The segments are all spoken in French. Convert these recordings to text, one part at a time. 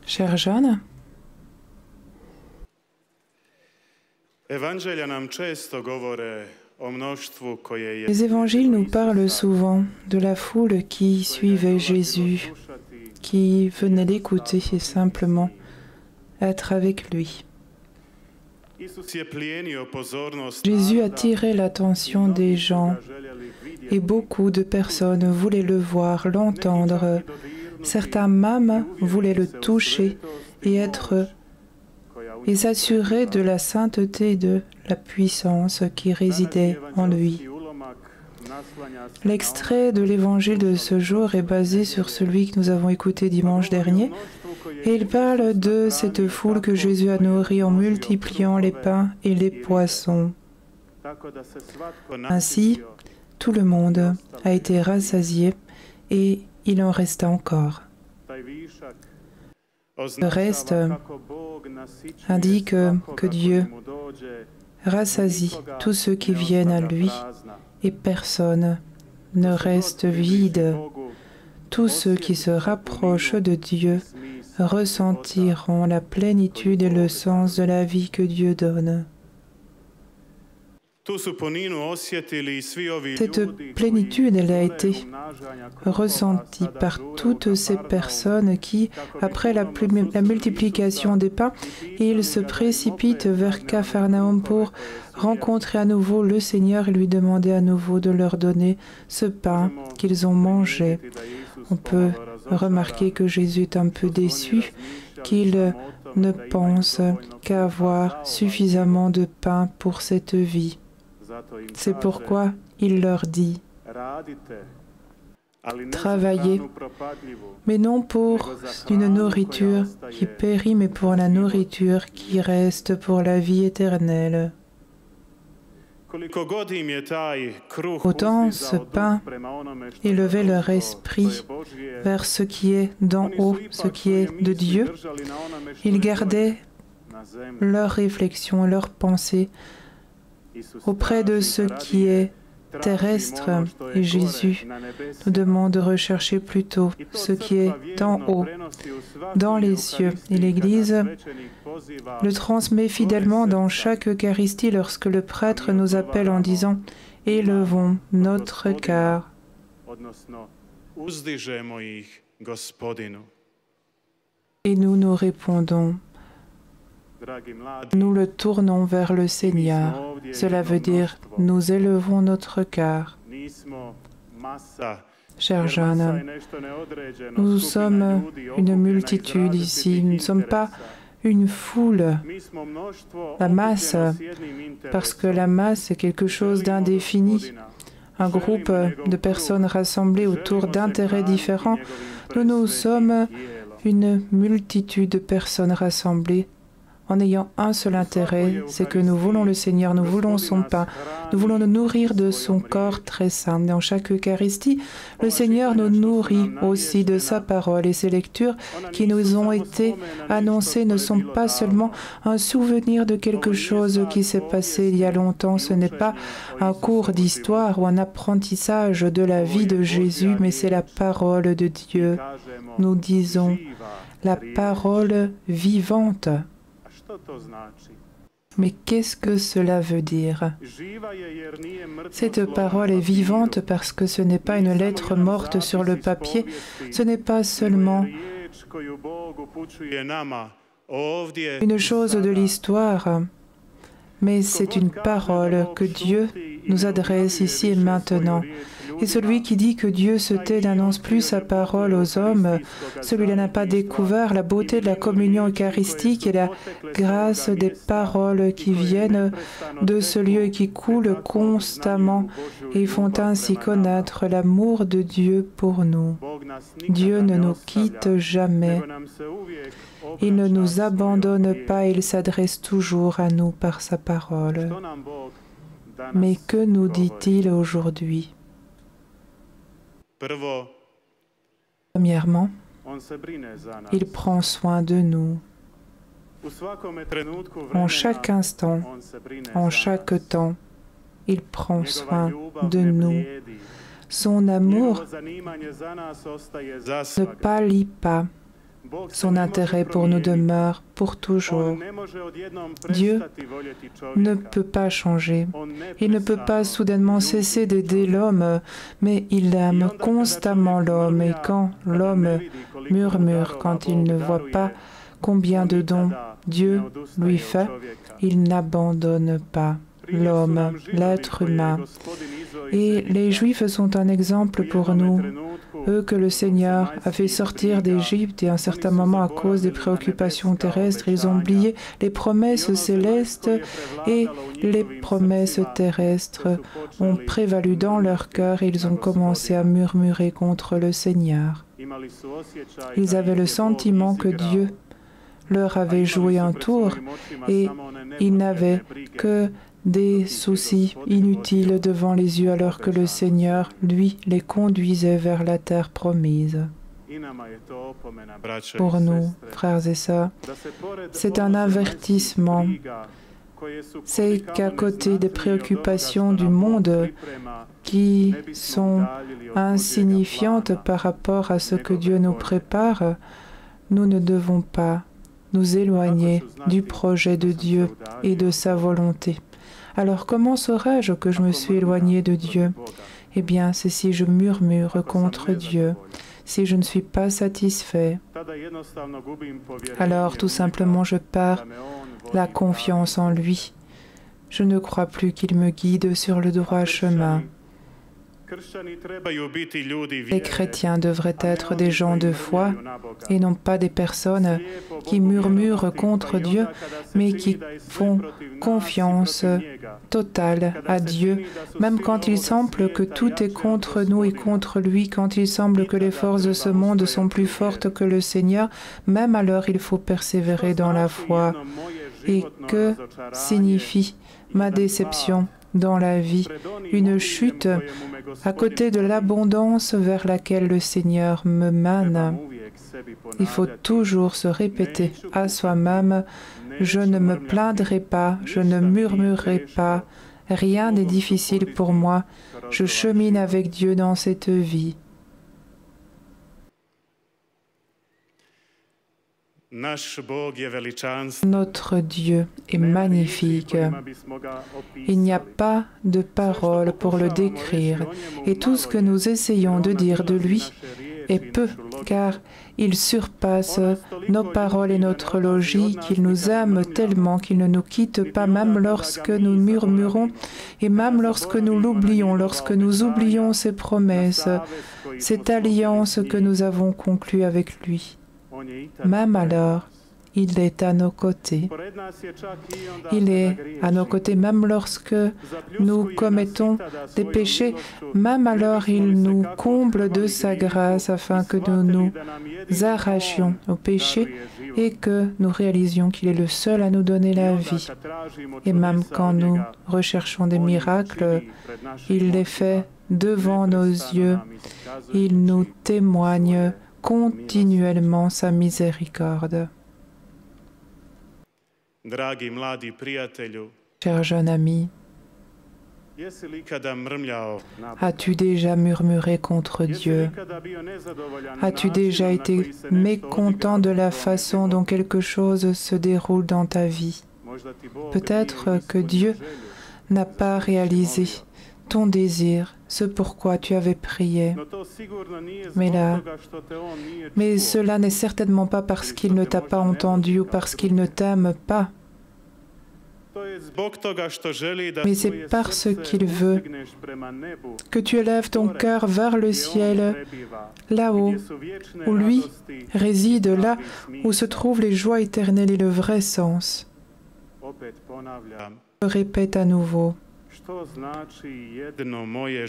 Chers jeunes, les évangiles nous parlent souvent de la foule qui suivait Jésus, qui venait l'écouter et simplement être avec lui. Jésus attirait l'attention des gens et beaucoup de personnes voulaient le voir, l'entendre. Certains même voulaient le toucher et s'assurer de la sainteté et de la puissance qui résidait en lui. L'extrait de l'évangile de ce jour est basé sur celui que nous avons écouté dimanche dernier et il parle de cette foule que Jésus a nourrie en multipliant les pains et les poissons. Ainsi, tout le monde a été rassasié et il en resta encore. Le reste indique que Dieu rassasie tous ceux qui viennent à lui et personne ne reste vide. Tous ceux qui se rapprochent de Dieu ressentiront la plénitude et le sens de la vie que Dieu donne. Cette plénitude, elle a été ressentie par toutes ces personnes qui, après la multiplication des pains, ils se précipitent vers Capharnaüm pour rencontrer à nouveau le Seigneur et lui demander à nouveau de leur donner ce pain qu'ils ont mangé. On peut remarquer que Jésus est un peu déçu, qu'il ne pense qu'à avoir suffisamment de pain pour cette vie. C'est pourquoi il leur dit « Travaillez, mais non pour une nourriture qui périt, mais pour la nourriture qui reste pour la vie éternelle. » Autant ce pain élevait leur esprit vers ce qui est d'en haut, ce qui est de Dieu. Ils gardaient leur réflexion, leur pensée auprès de ce qui est terrestre. Et Jésus nous demande de rechercher plutôt ce qui est d'en haut, dans les cieux. Et l'Église le transmet fidèlement dans chaque Eucharistie lorsque le prêtre nous appelle en disant « Élevons notre cœur ». Et nous répondons, nous le tournons vers le Seigneur. Cela veut dire, nous élevons notre cœur. Chers jeunes, nous sommes une multitude ici, nous ne sommes pas une foule, la masse, parce que la masse est quelque chose d'indéfini. Un groupe de personnes rassemblées autour d'intérêts différents. Nous sommes une multitude de personnes rassemblées en ayant un seul intérêt, c'est que nous voulons le Seigneur, nous voulons son pain, nous voulons nous nourrir de son corps très saint. Dans chaque Eucharistie, le Seigneur nous nourrit aussi de sa parole et ces lectures qui nous ont été annoncées ne sont pas seulement un souvenir de quelque chose qui s'est passé il y a longtemps, ce n'est pas un cours d'histoire ou un apprentissage de la vie de Jésus, mais c'est la parole de Dieu. Nous disons la parole vivante. Mais qu'est-ce que cela veut dire? Cette parole est vivante parce que ce n'est pas une lettre morte sur le papier, ce n'est pas seulement une chose de l'histoire, mais c'est une parole que Dieu nous adresse ici et maintenant. Et celui qui dit que Dieu se tait n'annonce plus sa parole aux hommes, celui-là n'a pas découvert la beauté de la communion eucharistique et la grâce des paroles qui viennent de ce lieu et qui coulent constamment et font ainsi connaître l'amour de Dieu pour nous. Dieu ne nous quitte jamais. Il ne nous abandonne pas, il s'adresse toujours à nous par sa parole. Mais que nous dit-il aujourd'hui? Premièrement, il prend soin de nous. En chaque instant, en chaque temps, il prend soin de nous. Son amour ne pâlit pas. Son intérêt pour nous demeure pour toujours. Dieu ne peut pas changer. Il ne peut pas soudainement cesser d'aider l'homme, mais il aime constamment l'homme. Et quand l'homme murmure, quand il ne voit pas combien de dons Dieu lui fait, il n'abandonne pas l'homme, l'être humain. Et les Juifs sont un exemple pour nous, eux que le Seigneur a fait sortir d'Égypte et à un certain moment, à cause des préoccupations terrestres, ils ont oublié les promesses célestes et les promesses terrestres ont prévalu dans leur cœur et ils ont commencé à murmurer contre le Seigneur. Ils avaient le sentiment que Dieu leur avait joué un tour et ils n'avaient que des soucis inutiles devant les yeux alors que le Seigneur, lui, les conduisait vers la terre promise. Pour nous, frères et sœurs, c'est un avertissement. C'est qu'à côté des préoccupations du monde qui sont insignifiantes par rapport à ce que Dieu nous prépare, nous ne devons pas nous éloigner du projet de Dieu et de sa volonté. Alors comment saurais-je que je me suis éloigné de Dieu? Eh bien, c'est si je murmure contre Dieu, si je ne suis pas satisfait. Alors, tout simplement, je perds la confiance en lui. Je ne crois plus qu'il me guide sur le droit chemin. Les chrétiens devraient être des gens de foi et non pas des personnes qui murmurent contre Dieu, mais qui font confiance totale à Dieu, même quand il semble que tout est contre nous et contre lui, quand il semble que les forces de ce monde sont plus fortes que le Seigneur, même alors il faut persévérer dans la foi. Et que signifie ma déception dans la vie, une chute à côté de l'abondance vers laquelle le Seigneur me mène. Il faut toujours se répéter à soi-même, je ne me plaindrai pas, je ne murmurerai pas, rien n'est difficile pour moi, je chemine avec Dieu dans cette vie. Notre Dieu est magnifique. Il n'y a pas de paroles pour le décrire. Et tout ce que nous essayons de dire de lui est peu, car il surpasse nos paroles et notre logique. Il nous aime tellement qu'il ne nous quitte pas, même lorsque nous murmurons et même lorsque nous l'oublions, lorsque nous oublions ses promesses, cette alliance que nous avons conclue avec lui. Même alors, il est à nos côtés. Il est à nos côtés même lorsque nous commettons des péchés. Même alors, il nous comble de sa grâce afin que nous nous arrachions au péché et que nous réalisions qu'il est le seul à nous donner la vie. Et même quand nous recherchons des miracles, il les fait devant nos yeux. Il nous témoigne continuellement sa miséricorde. Cher jeune ami, as-tu déjà murmuré contre Dieu? As-tu déjà été mécontent de la façon dont quelque chose se déroule dans ta vie? Peut-être que Dieu n'a pas réalisé ton désir, ce pourquoi tu avais prié. Mais cela n'est certainement pas parce qu'il ne t'a pas entendu ou parce qu'il ne t'aime pas. Mais c'est parce qu'il veut que tu élèves ton cœur vers le ciel, là-haut, où lui réside, là où se trouvent les joies éternelles et le vrai sens. Je répète à nouveau.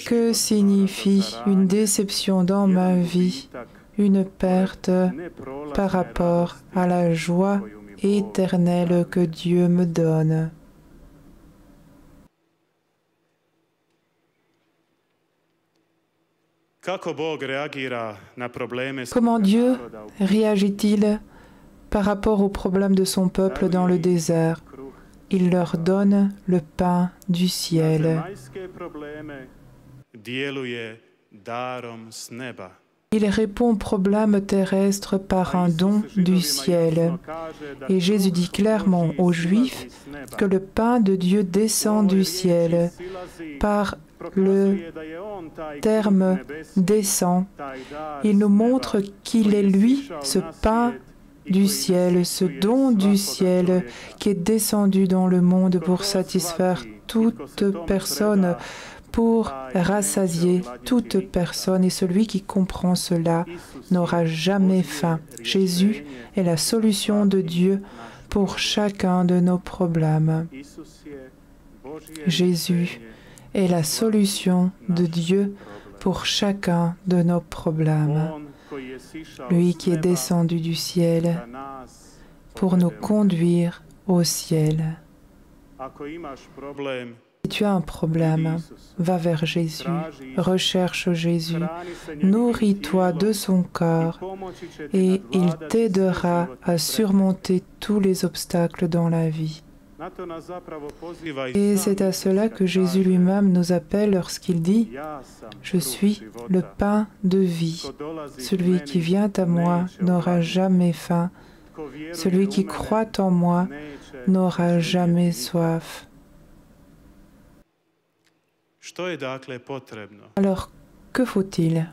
Que signifie une déception dans ma vie, une perte par rapport à la joie éternelle que Dieu me donne? Comment Dieu réagit-il par rapport aux problèmes de son peuple dans le désert? Il leur donne le pain du ciel. Il répond au problème terrestre par un don du ciel. Et Jésus dit clairement aux Juifs que le pain de Dieu descend du ciel. Par le terme « descend », il nous montre qu'il est lui, ce pain du ciel, ce don du ciel qui est descendu dans le monde pour satisfaire toute personne, pour rassasier toute personne. Et celui qui comprend cela n'aura jamais faim. Jésus est la solution de Dieu pour chacun de nos problèmes. Jésus est la solution de Dieu pour chacun de nos problèmes. Lui qui est descendu du ciel pour nous conduire au ciel. Si tu as un problème, va vers Jésus, recherche Jésus, nourris-toi de son corps et il t'aidera à surmonter tous les obstacles dans la vie. Et c'est à cela que Jésus lui-même nous appelle lorsqu'il dit « Je suis le pain de vie. Celui qui vient à moi n'aura jamais faim. Celui qui croit en moi n'aura jamais soif. » Alors, que faut-il?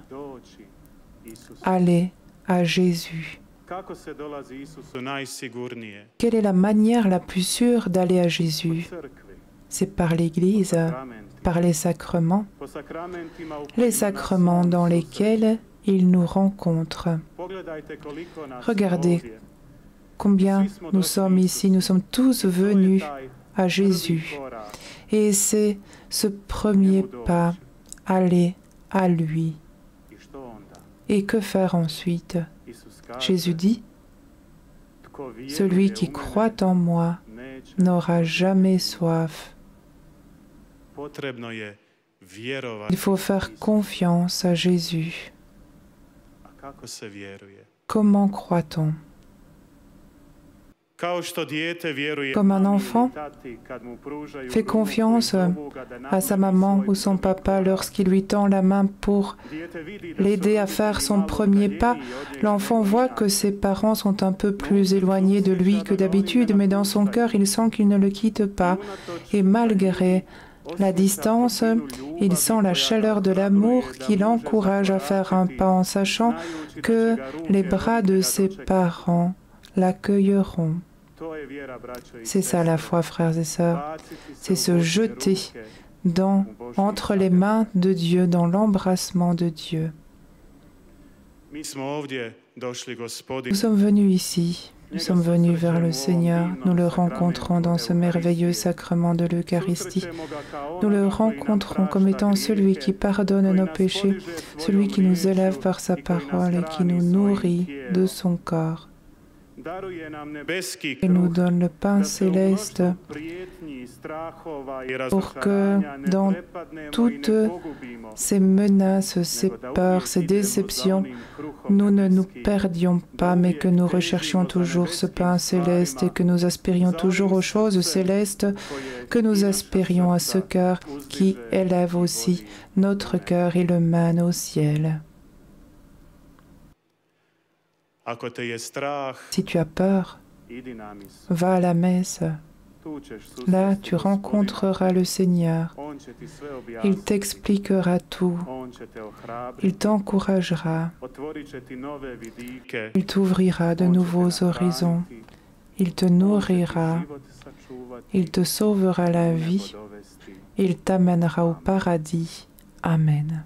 Aller à Jésus. Quelle est la manière la plus sûre d'aller à Jésus? C'est par l'Église, par les sacrements dans lesquels il nous rencontre. Regardez combien nous sommes ici, nous sommes tous venus à Jésus. Et c'est ce premier pas, aller à lui. Et que faire ensuite? Jésus dit, « Celui qui croit en moi n'aura jamais soif. » Il faut faire confiance à Jésus. Comment croit-on? Comme un enfant fait confiance à sa maman ou son papa lorsqu'il lui tend la main pour l'aider à faire son premier pas, l'enfant voit que ses parents sont un peu plus éloignés de lui que d'habitude, mais dans son cœur, il sent qu'il ne le quitte pas. Et malgré la distance, il sent la chaleur de l'amour qui l'encourage à faire un pas en sachant que les bras de ses parents l'accueilleront. C'est ça la foi, frères et sœurs. C'est se jeter entre les mains de Dieu, dans l'embrassement de Dieu. Nous sommes venus ici, nous sommes venus vers le Seigneur, nous le rencontrons dans ce merveilleux sacrement de l'Eucharistie. Nous le rencontrons comme étant celui qui pardonne nos péchés, celui qui nous élève par sa parole et qui nous nourrit de son corps. Il nous donne le pain céleste pour que dans toutes ces menaces, ces peurs, ces déceptions, nous ne nous perdions pas, mais que nous recherchions toujours ce pain céleste et que nous aspirions toujours aux choses célestes, que nous aspirions à ce cœur qui élève aussi notre cœur et le mène au ciel. Si tu as peur, va à la messe. Là, tu rencontreras le Seigneur. Il t'expliquera tout. Il t'encouragera. Il t'ouvrira de nouveaux horizons. Il te nourrira. Il te sauvera la vie. Il t'amènera au paradis. Amen.